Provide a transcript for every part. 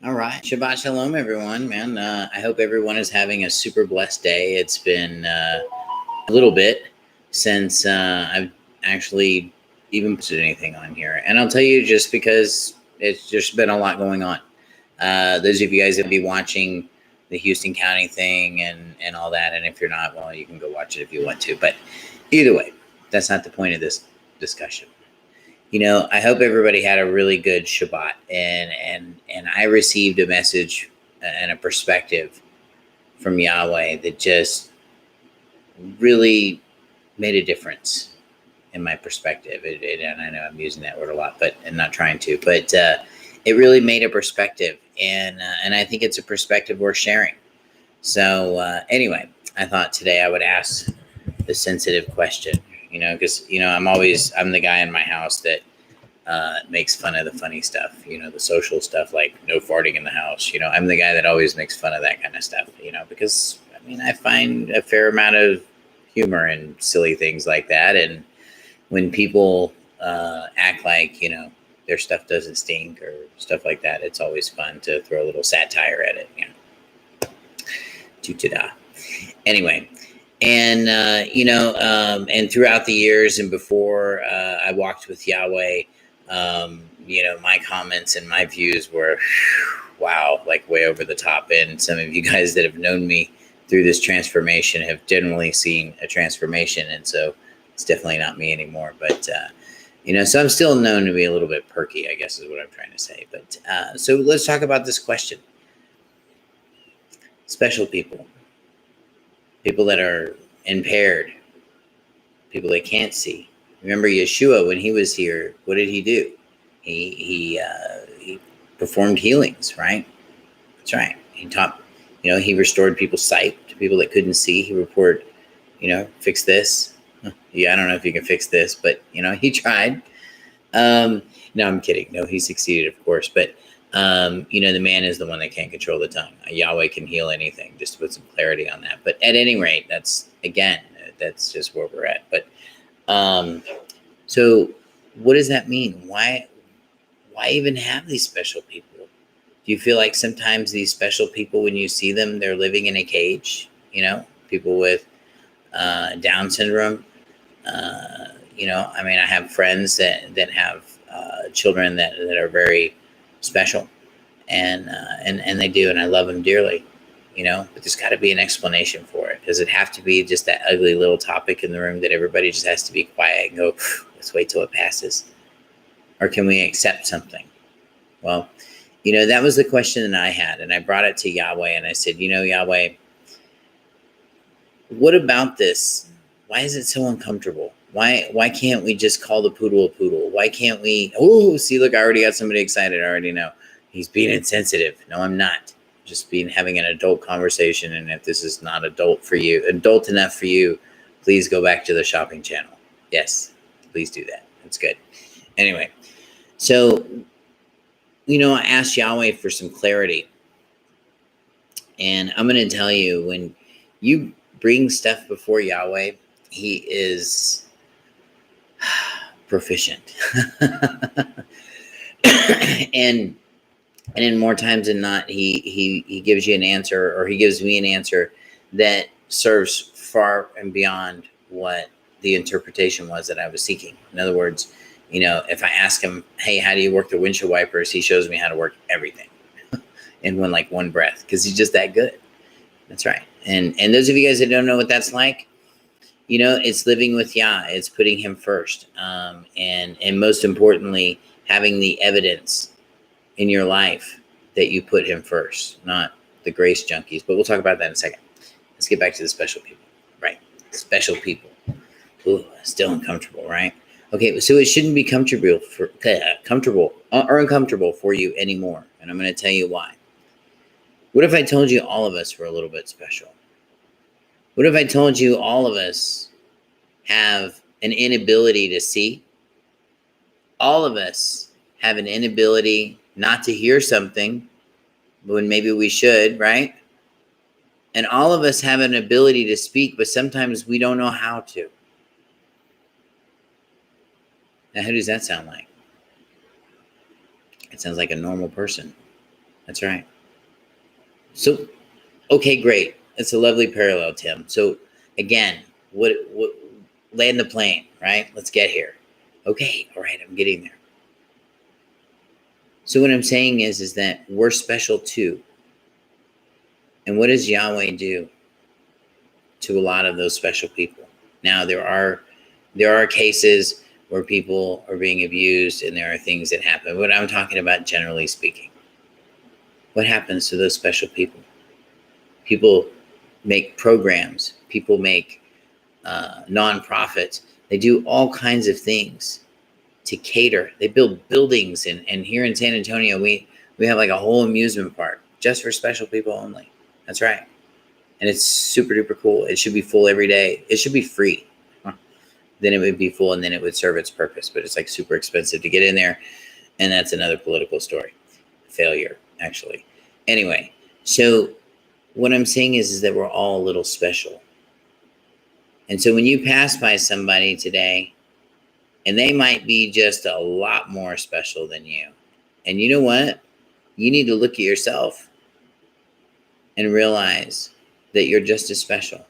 All right. Shabbat Shalom, everyone, man. I hope everyone is having a super blessed day. It's been a little bit since I've actually even posted anything on here. And I'll tell you just because it's just been a lot going on. Those of you guys that be watching the Houston County thing and all that. And if you're not, well, you can go watch it if you want to. But either way, that's not the point of this discussion. I hope everybody had a really good Shabbat, and I received a message and a perspective from Yahweh that just really made a difference in my perspective. And I know I'm using that word a lot, but and not trying to, but it really made a perspective, and I think it's a perspective worth sharing. So anyway, I thought today I would ask the sensitive question. Because I'm the guy in my house that makes fun of the funny stuff, the social stuff, like no farting in the house. I'm the guy that always makes fun of that kind of stuff, because I find a fair amount of humor in silly things like that. And when people act like, their stuff doesn't stink or stuff like that, it's always fun to throw a little satire at it, Ta-da. Anyway, and and throughout the years and before I walked with Yahweh, my comments and my views were, wow, like way over the top. And some of you guys that have known me through this transformation have generally seen a transformation. And so it's definitely not me anymore. But, so I'm still known to be a little bit perky, I guess is what I'm trying to say. But so let's talk about this question. Special people. People that are impaired, people that can't see. Remember Yeshua, when he was here, what did he do? He performed healings, right? That's right. He taught, he restored people's sight to people that couldn't see. He reported, fix this. Yeah, I don't know if you can fix this, but, he tried. No, I'm kidding. No, he succeeded, of course. But, the man is the one that can't control the tongue. Yahweh can heal anything, just to put some clarity on that. But at any rate, that's just where we're at. But so what does that mean? Why even have these special people? Do you feel like sometimes these special people, when you see them, they're living in a cage? People with Down syndrome. I have friends that have children that are very special, and they do, and I love them dearly, but there's got to be an explanation for it. Does it have to be just that ugly little topic in the room that everybody just has to be quiet and go, let's wait till it passes? Or can we accept something? Well, that was the question that I had, and I brought it to Yahweh, and I said, Yahweh, what about this? Why is it so uncomfortable? Why can't we just call the poodle a poodle? Why can't we? Oh, see, look, I already got somebody excited. I already know. He's being insensitive. No, I'm not. Just having an adult conversation. And if this is not adult enough for you, please go back to the shopping channel. Yes, please do that. That's good. Anyway, so, I asked Yahweh for some clarity. And I'm going to tell you, when you bring stuff before Yahweh, he is proficient. and in more times than not, he gives you an answer, or he gives me an answer that serves far and beyond what the interpretation was that I was seeking. In other words, if I ask him, hey, how do you work the windshield wipers? He shows me how to work everything in one breath, because he's just that good. That's right. And those of you guys that don't know what that's like, it's living with Yah. It's putting him first. And most importantly, having the evidence in your life that you put him first, not the grace junkies. But we'll talk about that in a second. Let's get back to the special people. Right. Special people. Ooh, still uncomfortable, right? Okay, so it shouldn't be comfortable or uncomfortable for you anymore. And I'm going to tell you why. What if I told you all of us were a little bit special? What if I told you all of us have an inability to see? All of us have an inability not to hear something when maybe we should, right? And all of us have an ability to speak, but sometimes we don't know how to. Now, who does that sound like? It sounds like a normal person. That's right. So, okay, great. That's a lovely parallel, Tim. So, again, what land the plane, right? Let's get here. Okay, all right, I'm getting there. So what I'm saying is that we're special too. And what does Yahweh do to a lot of those special people? Now there are cases where people are being abused and there are things that happen. But I'm talking about generally speaking. What happens to those special people? People make programs. People make nonprofits. They do all kinds of things to cater. They build buildings, and here in San Antonio, we have like a whole amusement park just for special people only. That's right. And it's super duper cool. It should be full every day. It should be free. Then it would be full and then it would serve its purpose. But it's like super expensive to get in there. And that's another political story. Failure, actually. Anyway, so what I'm saying is that we're all a little special. And so when you pass by somebody today, and they might be just a lot more special than you. And you know what? You need to look at yourself and realize that you're just as special.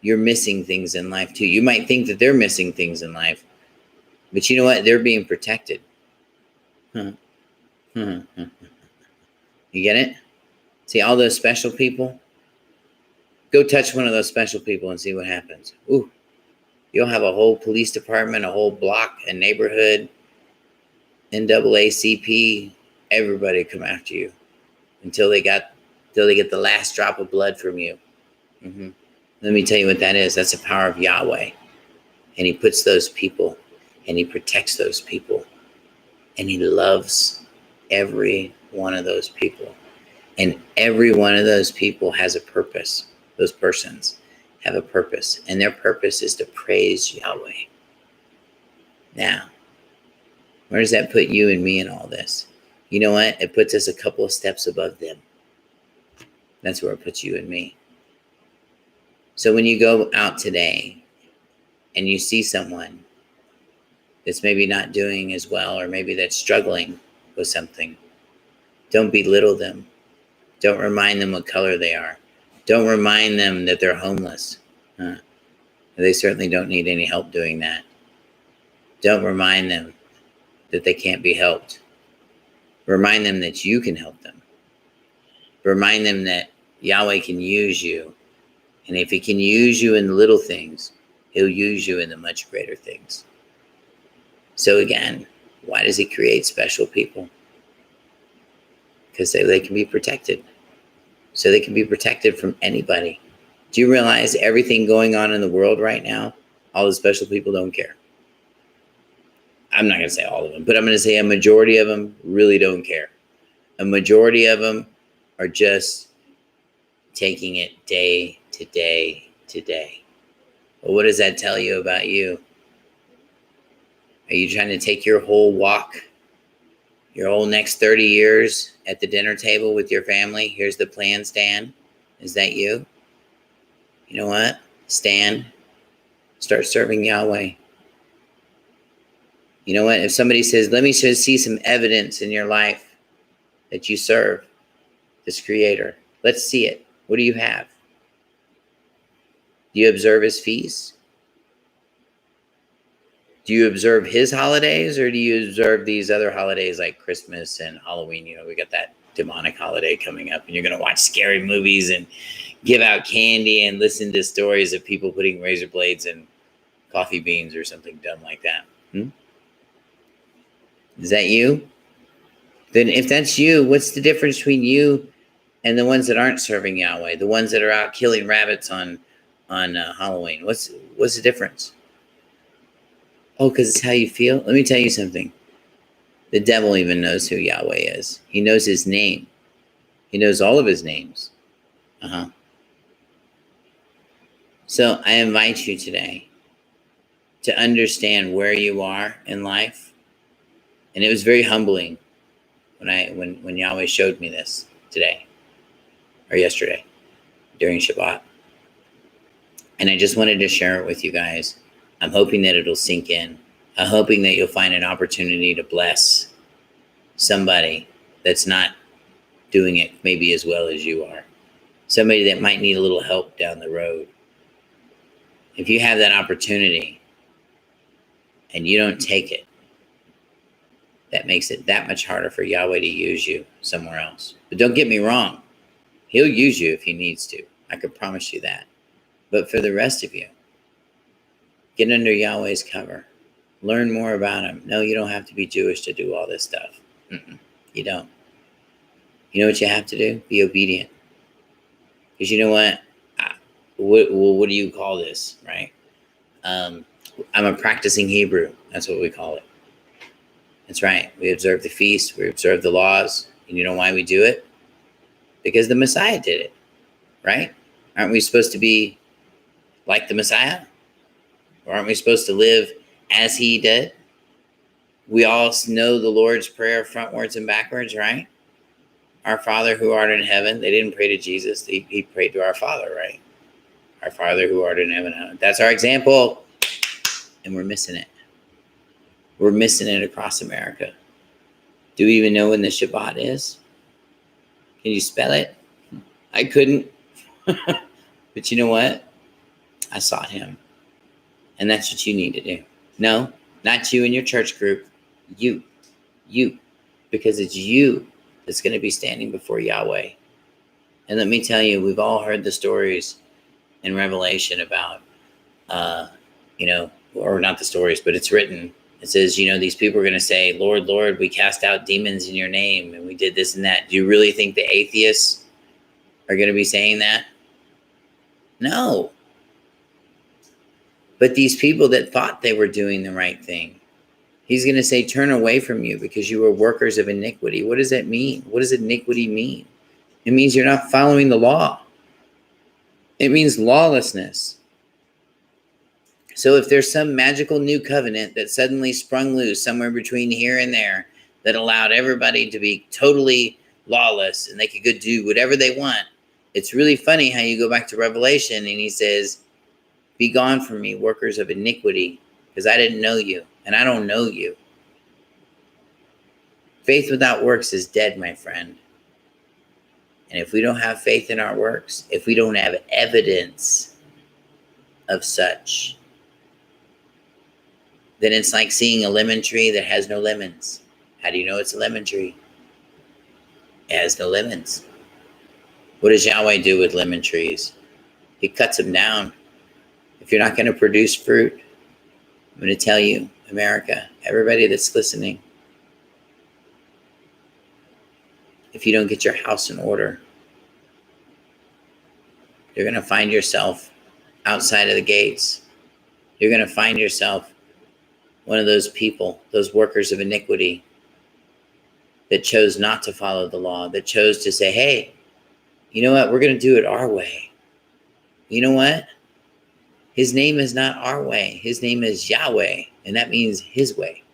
You're missing things in life too. You might think that they're missing things in life, but you know what? They're being protected. You get it? See all those special people? Go touch one of those special people and see what happens. Ooh. You'll have a whole police department, a whole block, a neighborhood, NAACP, everybody come after you until they get the last drop of blood from you. Let me tell you what that is. That's the power of Yahweh. And he puts those people and he protects those people and he loves every one of those people. And every one of those people has a purpose. Those persons have a purpose, and their purpose is to praise Yahweh. Now, where does that put you and me in all this? You know what? It puts us a couple of steps above them. That's where it puts you and me. So when you go out today and you see someone that's maybe not doing as well, or maybe that's struggling with something, don't belittle them. Don't remind them what color they are. Don't remind them that they're homeless. They certainly don't need any help doing that. Don't remind them that they can't be helped. Remind them that you can help them. Remind them that Yahweh can use you. And if he can use you in the little things, he'll use you in the much greater things. So again, why does he create special people? Because they can be protected. So they can be protected from anybody. Do you realize everything going on in the world right now, all the special people don't care? I'm not going to say all of them, but I'm going to say a majority of them really don't care. A majority of them are just taking it day to day to day. Well, what does that tell you about you? Are you trying to take your whole walk, your whole next 30 years at the dinner table with your family? Here's the plan, Stan. Is that you? You know what? Stan, start serving Yahweh. You know what? If somebody says, let me just see some evidence in your life that you serve this creator. Let's see it. What do you have? Do you observe his feasts? Do you observe his holidays, or do you observe these other holidays like Christmas and Halloween? You know, we got that demonic holiday coming up, and you're going to watch scary movies and give out candy and listen to stories of people putting razor blades in coffee beans or something dumb like that. Is that you? Then if that's you, what's the difference between you and the ones that aren't serving Yahweh, the ones that are out killing rabbits on Halloween? What's the difference? Oh, because it's how you feel? Let me tell you something. The devil even knows who Yahweh is. He knows his name. He knows all of his names. So I invite you today to understand where you are in life. And it was very humbling when Yahweh showed me this today or yesterday during Shabbat. And I just wanted to share it with you guys. I'm hoping that it'll sink in. I'm hoping that you'll find an opportunity to bless somebody that's not doing it maybe as well as you are. Somebody that might need a little help down the road. If you have that opportunity and you don't take it, that makes it that much harder for Yahweh to use you somewhere else. But don't get me wrong. He'll use you if he needs to. I can promise you that. But for the rest of you, get under Yahweh's cover. Learn more about him. No, you don't have to be Jewish to do all this stuff. You don't. You know what you have to do? Be obedient. Because you know what? What do you call this, right? I'm a practicing Hebrew. That's what we call it. That's right. We observe the feast. We observe the laws. And you know why we do it? Because the Messiah did it, right? Aren't we supposed to be like the Messiah? Or aren't we supposed to live as he did? We all know the Lord's Prayer frontwards and backwards, right? Our Father who art in heaven. They didn't pray to Jesus. He prayed to our Father, right? Our Father who art in heaven. That's our example. And we're missing it. We're missing it across America. Do we even know when the Shabbat is? Can you spell it? I couldn't. But you know what? I sought him. And that's what you need to do. No, not you and your church group. You. Because it's you that's going to be standing before Yahweh. And let me tell you, we've all heard the stories in Revelation about, or not the stories, but it's written. It says, these people are going to say, Lord, Lord, we cast out demons in your name, and we did this and that. Do you really think the atheists are going to be saying that? No. But these people that thought they were doing the right thing, he's going to say, turn away from you because you are workers of iniquity. What does that mean? What does iniquity mean? It means you're not following the law. It means lawlessness. So if there's some magical new covenant that suddenly sprung loose somewhere between here and there that allowed everybody to be totally lawless and they could go do whatever they want, it's really funny how you go back to Revelation and he says, be gone from me, workers of iniquity, because I didn't know you and I don't know you. Faith without works is dead, my friend. And if we don't have faith in our works, if we don't have evidence of such, then it's like seeing a lemon tree that has no lemons. How do you know it's a lemon tree? It has no lemons. What does Yahweh do with lemon trees? He cuts them down. If you're not going to produce fruit, I'm going to tell you, America, everybody that's listening, if you don't get your house in order, you're going to find yourself outside of the gates. You're going to find yourself one of those people, those workers of iniquity that chose not to follow the law, that chose to say, hey, you know what? We're going to do it our way. You know what? His name is not our way. His name is Yahweh, and that means his way.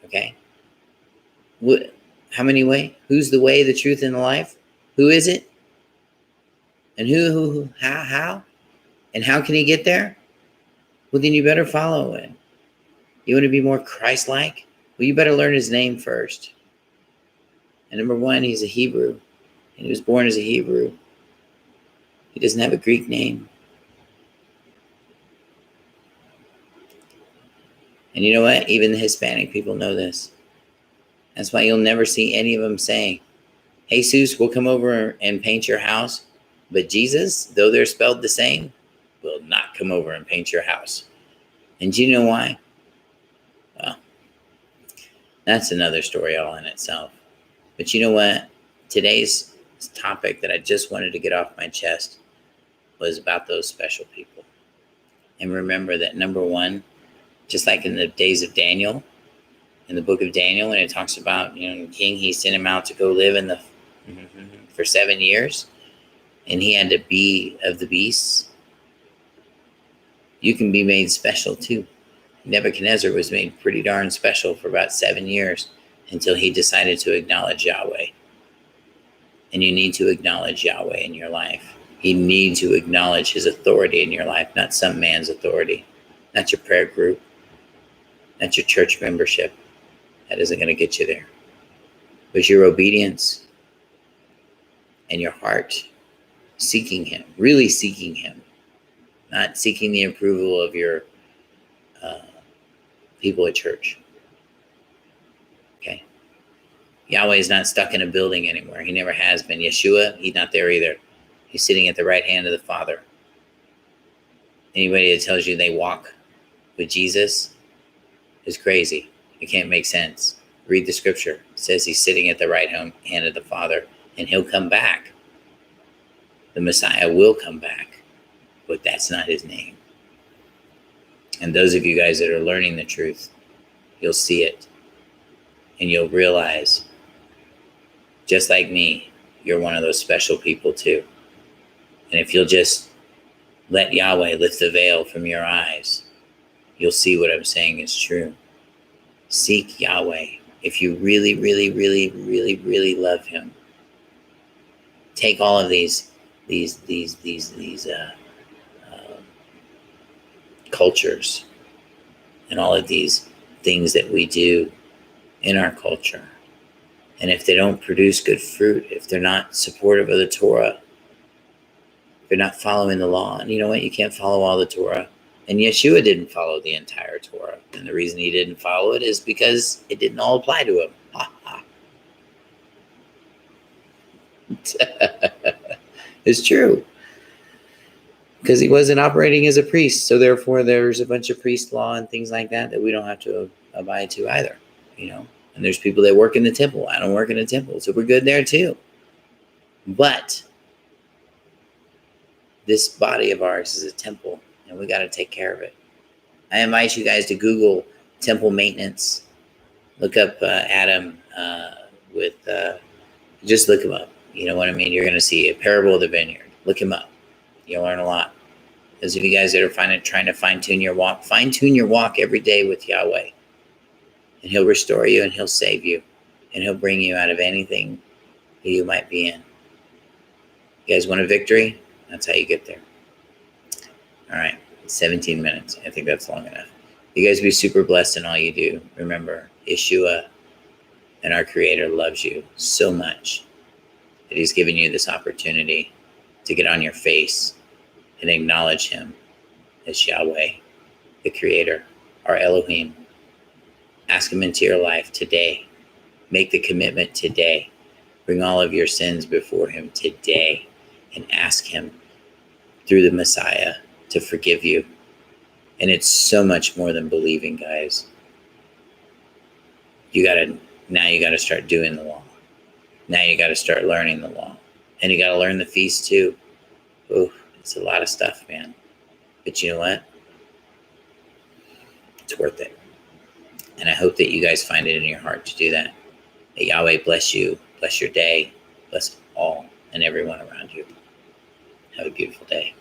Okay? How many way? Who's the way, the truth, and the life? Who is it? And who, how? And how can he get there? Well, then you better follow it. You want to be more Christ-like? Well, you better learn his name first. And number one, he's a Hebrew. And he was born as a Hebrew. He doesn't have a Greek name. And you know what? Even the Hispanic people know this. That's why you'll never see any of them saying, Jesus, we'll come over and paint your house. But Jesus, though they're spelled the same, will not come over and paint your house. And do you know why? Well, that's another story all in itself. But you know what? Today's topic that I just wanted to get off my chest was about those special people. And remember that number one, just like in the days of Daniel, in the book of Daniel, when it talks about, the king, he sent him out to go live for 7 years, and he had to be of the beasts. You can be made special too. Nebuchadnezzar was made pretty darn special for about 7 years until he decided to acknowledge Yahweh. And you need to acknowledge Yahweh in your life. You need to acknowledge his authority in your life, not some man's authority, not your prayer group, not your church membership. That isn't going to get you there. But your obedience, and your heart seeking him, really seeking him, not seeking the approval of your uh, people at church. Okay. Yahweh is not stuck in a building anymore. He never has been. Yeshua, he's not there either. He's sitting at the right hand of the Father. Anybody that tells you they walk with Jesus is crazy. It can't make sense. Read the scripture. It says he's sitting at the right hand of the Father, and he'll come back. The Messiah will come back, but that's not his name. And those of you guys that are learning the truth, you'll see it, and you'll realize, just like me, you're one of those special people too. And if you'll just let Yahweh lift the veil from your eyes, you'll see what I'm saying is true. Seek Yahweh. If you really, really, really, really, really love him, take all of these cultures and all of these things that we do in our culture. And if they don't produce good fruit, if they're not supportive of the Torah, if they're not following the law, and you know what? You can't follow all the Torah. And Yeshua didn't follow the entire Torah. And the reason he didn't follow it is because it didn't all apply to him. Ha ha. It's true. Because he wasn't operating as a priest. So therefore there's a bunch of priest law and things like that that we don't have to abide to either. You know? And there's people that work in the temple. I don't work in the temple. So we're good there too. But this body of ours is a temple, and we got to take care of it. I invite you guys to Google temple maintenance. Look up Adam just look him up. You know what I mean? You're going to see a parable of the vineyard. Look him up. You'll learn a lot. Those of you guys that are trying to fine-tune your walk every day with Yahweh. And he'll restore you, and he'll save you, and he'll bring you out of anything that you might be in. You guys want a victory? That's how you get there. All right, 17 minutes. I think that's long enough. You guys be super blessed in all you do. Remember, Yeshua and our Creator loves you so much that he's given you this opportunity to get on your face and acknowledge him as Yahweh, the Creator, our Elohim. Ask him into your life today. Make the commitment today. Bring all of your sins before him today and ask him through the Messiah to forgive you. And it's so much more than believing, guys. Now you gotta start doing the law. Now you gotta start learning the law. And you gotta learn the feast too. Ooh, it's a lot of stuff, man. But you know what? It's worth it. And I hope that you guys find it in your heart to do that. May Yahweh bless you, bless your day, bless all and everyone around you. Have a beautiful day.